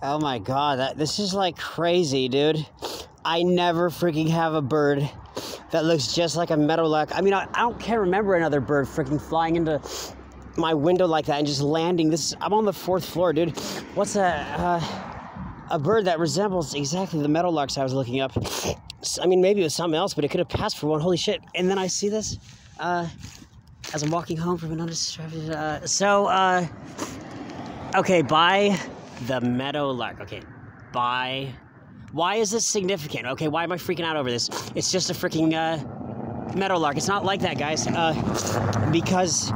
Oh my god, this is like crazy, dude. I never freaking have a bird that looks just like a meadowlark. I mean, I can't remember another bird freaking flying into my window like that and just landing. I'm on the 4th floor, dude. What's a bird that resembles exactly the meadowlarks I was looking up? I mean, maybe it was something else, but it could have passed for one. Holy shit. And then I see this as I'm walking home from an undisturbed... okay, bye the meadowlark. Okay, bye... Why is this significant? Okay, why am I freaking out over this? It's just a freaking meadowlark. It's not like that, guys. Because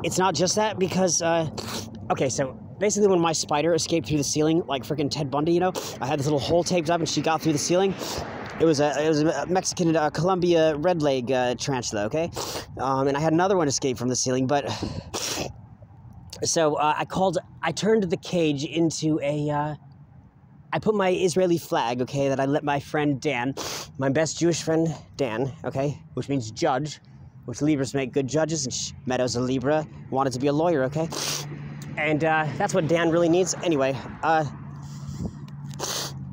it's not just that. Because okay, so basically, when my spider escaped through the ceiling, like freaking Ted Bundy, you know, I had this little hole taped up, and she got through the ceiling. It was a Mexican Columbia red leg tarantula. Okay, and I had another one escape from the ceiling, but so I turned the cage into a. I put my Israeli flag, okay, that I let my friend Dan, my best Jewish friend Dan, okay, which means judge, which Libras make good judges, and Meadow's a Libra, wanted to be a lawyer, okay? And that's what Dan really needs. Anyway,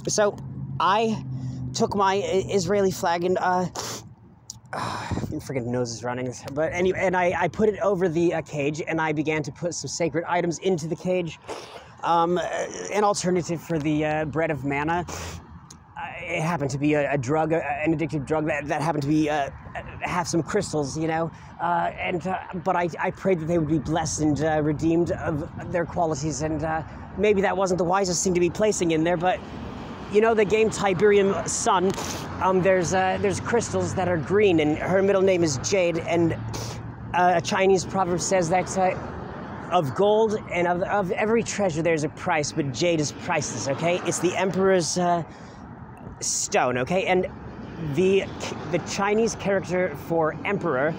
so I took my Israeli flag and, freaking nose is running, but anyway, and I put it over the cage, and I began to put some sacred items into the cage. An alternative for the bread of manna. It happened to be a drug, an addictive drug that happened to be have some crystals, you know. But I prayed that they would be blessed and redeemed of their qualities, and maybe that wasn't the wisest thing to be placing in there. But you know, the game Tiberium Sun. There's crystals that are green, and her middle name is Jade, and a Chinese proverb says that. Of gold and of every treasure there's a price, but jade is priceless, okay? It's the emperor's stone, okay? And the Chinese character for emperor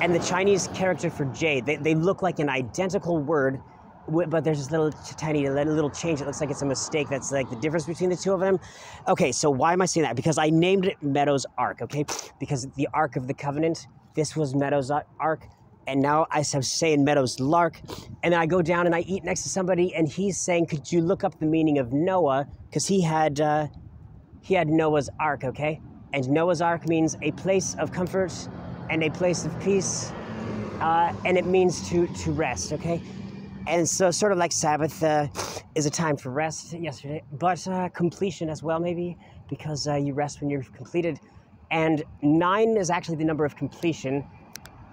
and the Chinese character for jade, they look like an identical word, but there's this little tiny little change. It looks like it's a mistake. That's like the difference between the two of them. Okay, so why am I saying that? Because I named it Meadow's Ark, okay? Because the Ark of the Covenant, this was Meadow's Ark. And now I'm saying Meadow's lark, and then I go down and I eat next to somebody, and he's saying, could you look up the meaning of Noah? Because he had Noah's Ark, okay? And Noah's Ark means a place of comfort and a place of peace, and it means to rest, okay? And so sort of like Sabbath is a time for rest yesterday, but completion as well maybe, because you rest when you're completed. And 9 is actually the number of completion.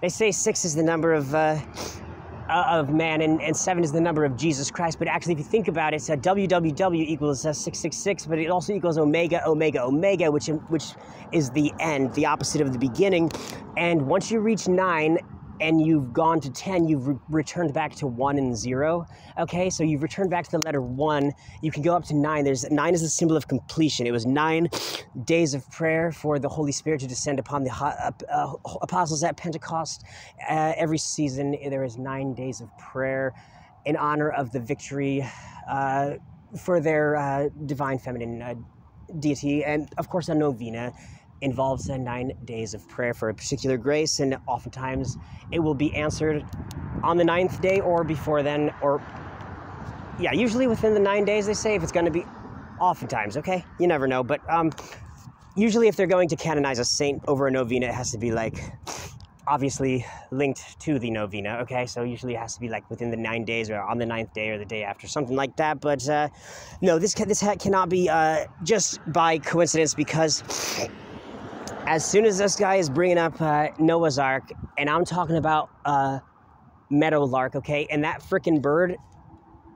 They say 6 is the number of man, and 7 is the number of Jesus Christ. But actually, if you think about it, WWW equals 666, but it also equals omega, omega, omega, which is the end, the opposite of the beginning. And once you reach 9 and you've gone to 10, you've returned back to 1 and 0. Okay, so you've returned back to the letter 1. You can go up to 9. 9 is the symbol of completion. It was 9 days of prayer for the Holy Spirit to descend upon the apostles at Pentecost. Every season, there is 9 days of prayer in honor of the victory for their divine feminine deity. And, of course, a novena involves 9 days of prayer for a particular grace, and oftentimes it will be answered on the 9th day or before then, or yeah, usually within the 9 days, they say, if it's going to be, oftentimes, okay? You never know, but usually if they're going to canonize a saint over a novena, it has to be like obviously linked to the novena, okay? So usually it has to be like within the 9 days or on the 9th day or the day after, something like that. But no, this cannot be just by coincidence, because as soon as this guy is bringing up Noah's Ark, and I'm talking about meadowlark, okay, and that freaking bird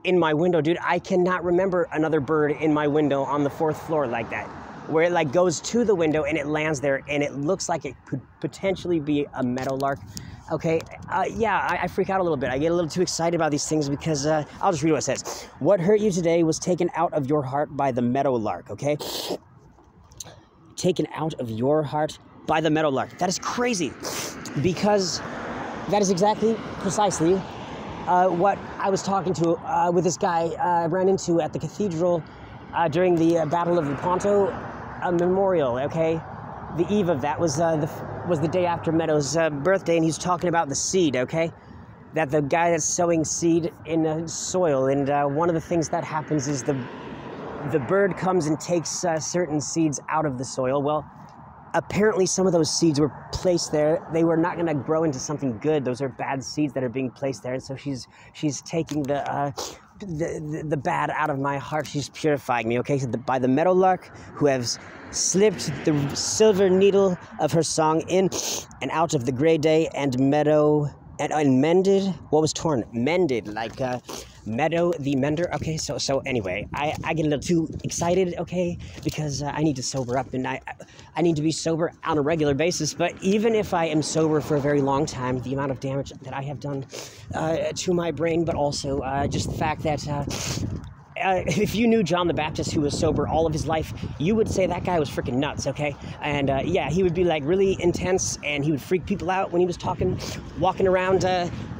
in my window, dude, I cannot remember another bird in my window on the 4th floor like that, where it like goes to the window and it lands there, and it looks like it could potentially be a meadowlark. Okay, yeah, I freak out a little bit. I get a little too excited about these things because I'll just read what it says. What hurt you today was taken out of your heart by the meadowlark, okay? Taken out of your heart by the meadowlark. That is crazy, because that is exactly, precisely, what I was talking to with this guy I ran into at the cathedral during the Battle of Lepanto memorial, okay? The eve of that was the day after Meadow's birthday, and he's talking about the seed, okay? That the guy that's sowing seed in soil, and one of the things that happens is the bird comes and takes certain seeds out of the soil. Well, apparently some of those seeds were placed there. They were not going to grow into something good. Those are bad seeds that are being placed there. And so she's taking the bad out of my heart. She's purifying me, okay? So by the meadow lark, who has slipped the silver needle of her song in and out of the gray day, and meadow, and mended, what was torn? Mended, like Meadow the mender. Okay, so anyway, I get a little too excited, okay, because I need to sober up, and I need to be sober on a regular basis. But even if I am sober for a very long time, the amount of damage that I have done to my brain, but also just the fact that if you knew John the Baptist, who was sober all of his life, you would say that guy was freaking nuts, okay? And yeah, he would be like really intense, and he would freak people out when he was talking, walking around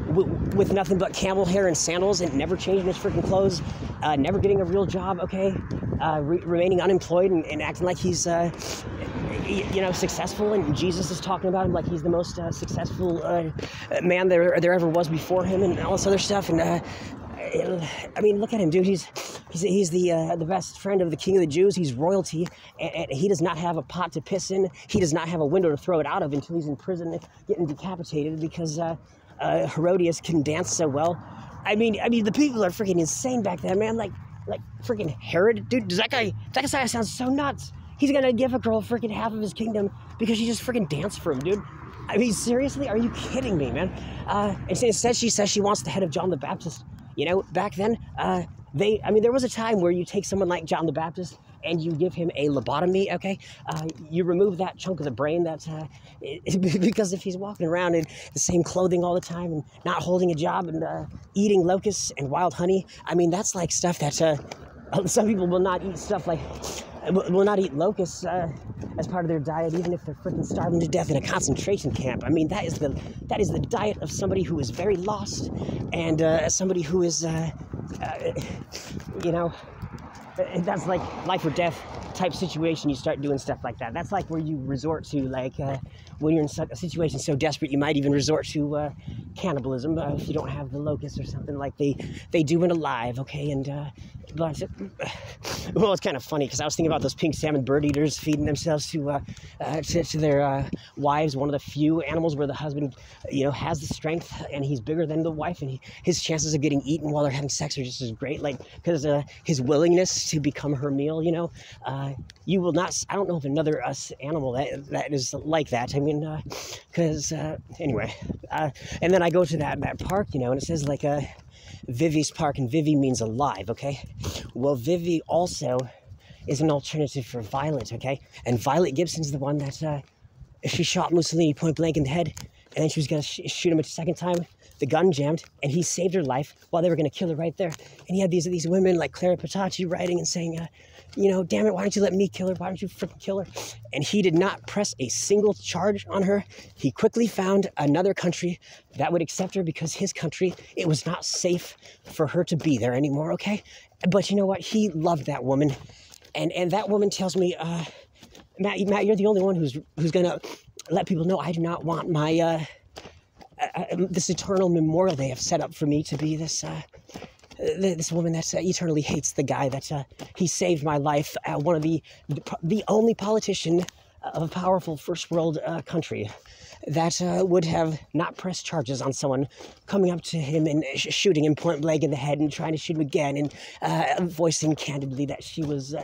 with nothing but camel hair and sandals, and never changing his freaking clothes, never getting a real job, okay? Remaining unemployed and acting like he's, successful, and Jesus is talking about him like he's the most successful man there ever was before him, and all this other stuff, and I mean, look at him, dude. He's the best friend of the King of the Jews. He's royalty, and he does not have a pot to piss in. He does not have a window to throw it out of until he's in prison, getting decapitated because Herodias can dance so well. I mean, the people are freaking insane back then, man. Like freaking Herod, dude. That guy sounds so nuts. He's gonna give a girl freaking half of his kingdom because she just freaking danced for him, dude. I mean, seriously, are you kidding me, man? Instead, she says she wants the head of John the Baptist. You know, back then, there was a time where you take someone like John the Baptist and you give him a lobotomy, okay? You remove that chunk of the brain because if he's walking around in the same clothing all the time and not holding a job and eating locusts and wild honey, I mean, that's like stuff that some people will not eat stuff like... will not eat locusts as part of their diet, even if they're freaking starving to death in a concentration camp. I mean, that is the diet of somebody who is very lost, and somebody who is, that's like life or death type situation. You start doing stuff like that. That's like where you resort to, like, when you're in a situation so desperate, you might even resort to cannibalism if you don't have the locusts or something like they do in Alive, okay? And but well, it's kind of funny because I was thinking about those pink salmon bird eaters feeding themselves to their wives. One of the few animals where the husband, has the strength and he's bigger than the wife, and his chances of getting eaten while they're having sex are just as great. Like, because his willingness to become her meal. You will not. I don't know of another animal that is like that. I mean, because anyway, and then I go to that park, and it says like Vivi's Park, and Vivi means alive, okay? Well, Vivi also is an alternative for Violet, okay? And Violet Gibson's the one that she shot Mussolini point blank in the head, and then she was going to shoot him a second time. The gun jammed, and he saved her life while they were going to kill her right there. And he had these women like Clara Petacci writing and saying, damn it, why don't you let me kill her? Why don't you freaking kill her? And he did not press a single charge on her. He quickly found another country that would accept her because his country, it was not safe for her to be there anymore, okay? But you know what? He loved that woman. And that woman tells me, Matt, you're the only one who's going to let people know I do not want my... this eternal memorial they have set up for me to be this woman that eternally hates the guy that he saved my life. One of the only politician of a powerful first world country that would have not pressed charges on someone coming up to him and shooting him point blank in the head and trying to shoot him again, and voicing candidly that she was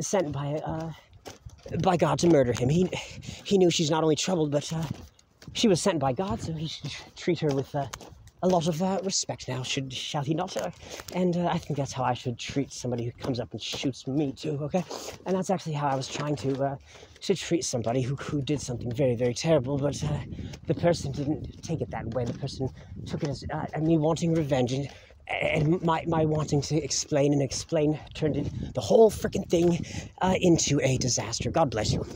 sent by God to murder him. He knew she's not only troubled, but she was sent by God, so he should treat her with a lot of respect now, shall he not? And I think that's how I should treat somebody who comes up and shoots me too, okay? And that's actually how I was trying to treat somebody who did something very, very terrible, but the person didn't take it that way. The person took it as me wanting revenge, and my wanting to explain turned the whole freaking thing into a disaster. God bless you.